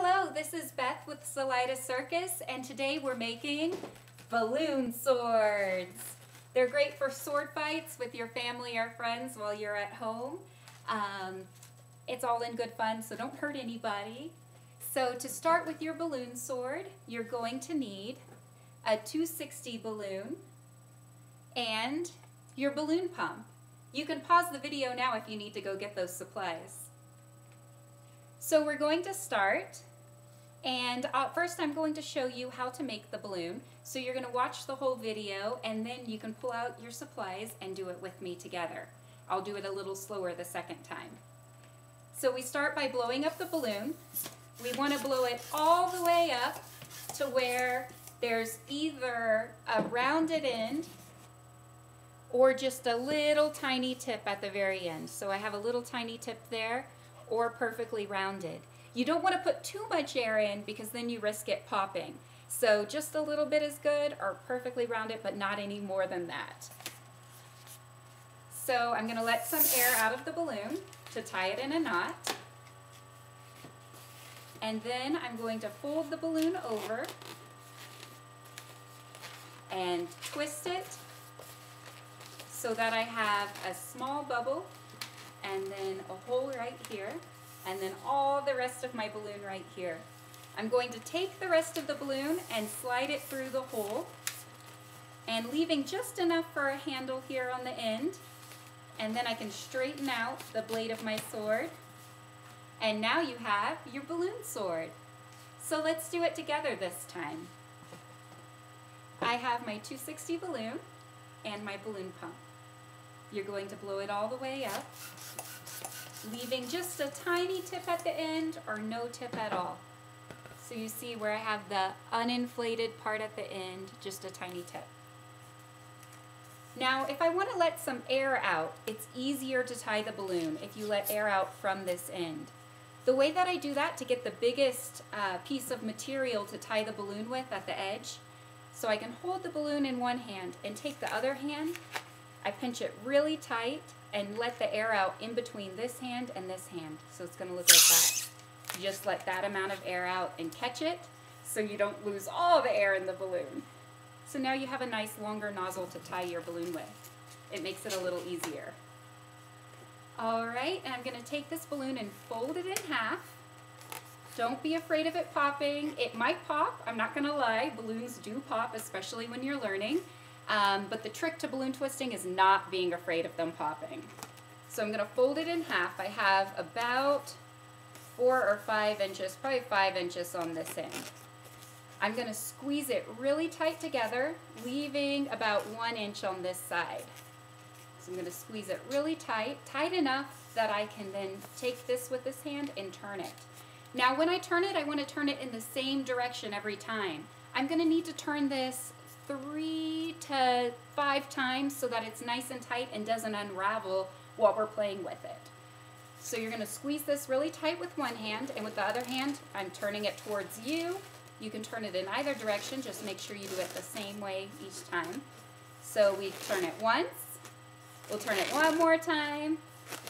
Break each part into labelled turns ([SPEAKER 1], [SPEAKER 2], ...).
[SPEAKER 1] Hello, this is Beth with Salida Circus, and today we're making balloon swords. They're great for sword fights with your family or friends while you're at home. It's all in good fun, so don't hurt anybody. So to start with your balloon sword, you're going to need a 260 balloon and your balloon pump. You can pause the video now if you need to go get those supplies. So we're going to start, and first I'm going to show you how to make the balloon. So you're going to watch the whole video, and then you can pull out your supplies and do it with me together. I'll do it a little slower the second time. So we start by blowing up the balloon. We want to blow it all the way up to where there's either a rounded end or just a little tiny tip at the very end. So I have a little tiny tip there, or perfectly rounded. You don't want to put too much air in because then you risk it popping. So just a little bit is good, or perfectly rounded, but not any more than that. So I'm going to let some air out of the balloon to tie it in a knot. And then I'm going to fold the balloon over and twist it so that I have a small bubble and then a hole right here, and then all the rest of my balloon right here. I'm going to take the rest of the balloon and slide it through the hole, and leaving just enough for a handle here on the end, and then I can straighten out the blade of my sword, and now you have your balloon sword. So let's do it together this time. I have my 260 balloon and my balloon pump. You're going to blow it all the way up, leaving just a tiny tip at the end or no tip at all. So you see where I have the uninflated part at the end, just a tiny tip. Now, if I want to let some air out, it's easier to tie the balloon if you let air out from this end. The way that I do that to get the biggest piece of material to tie the balloon with at the edge, so I can hold the balloon in one hand and take the other hand, I pinch it really tight and let the air out in between this hand and this hand. So it's going to look like that. You just let that amount of air out and catch it so you don't lose all the air in the balloon. So now you have a nice longer nozzle to tie your balloon with. It makes it a little easier. Alright, and I'm going to take this balloon and fold it in half. Don't be afraid of it popping. It might pop, I'm not going to lie. Balloons do pop, especially when you're learning. But the trick to balloon twisting is not being afraid of them popping. So I'm going to fold it in half. I have about 4 or 5 inches, probably 5 inches on this end. I'm going to squeeze it really tight together, leaving about 1 inch on this side. So I'm going to squeeze it really tight, tight enough that I can then take this with this hand and turn it. Now when I turn it, I want to turn it in the same direction every time. I'm going to need to turn this 3 to 5 times so that it's nice and tight and doesn't unravel while we're playing with it. So you're going to squeeze this really tight with one hand, and with the other hand I'm turning it towards you. You can turn it in either direction, just make sure you do it the same way each time. So we turn it once, we'll turn it one more time,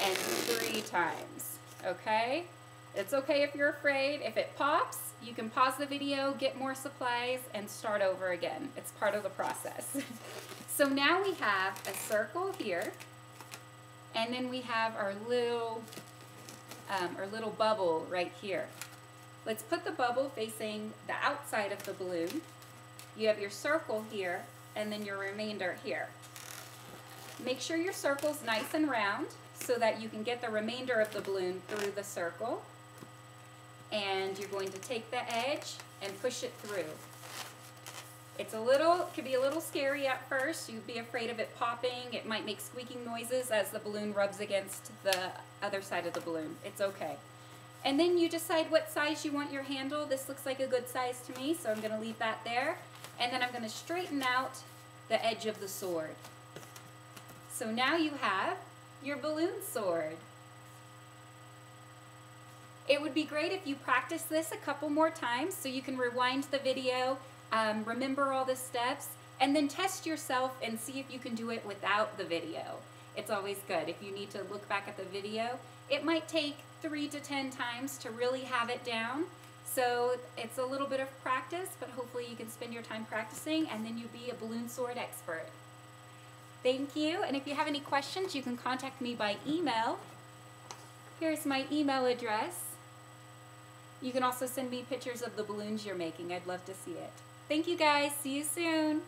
[SPEAKER 1] and 3 times. Okay? It's okay if you're afraid. If it pops, you can pause the video, get more supplies, and start over again. It's part of the process. So now we have a circle here, and then we have our little bubble right here. Let's put the bubble facing the outside of the balloon. You have your circle here, and then your remainder here. Make sure your circle's nice and round so that you can get the remainder of the balloon through the circle. And you're going to take the edge and push it through. It could be a little scary at first. You'd be afraid of it popping. It might make squeaking noises as the balloon rubs against the other side of the balloon. It's okay. And then you decide what size you want your handle. This looks like a good size to me, so I'm going to leave that there. And then I'm going to straighten out the edge of the sword. So now you have your balloon sword. It would be great if you practice this a couple more times so you can rewind the video, remember all the steps, and then test yourself and see if you can do it without the video. It's always good. If you need to look back at the video, it might take 3 to 10 times to really have it down. So it's a little bit of practice, but hopefully you can spend your time practicing and then you'll be a balloon sword expert. Thank you, and if you have any questions, you can contact me by email. Here's my email address. You can also send me pictures of the balloons you're making. I'd love to see it. Thank you guys. See you soon.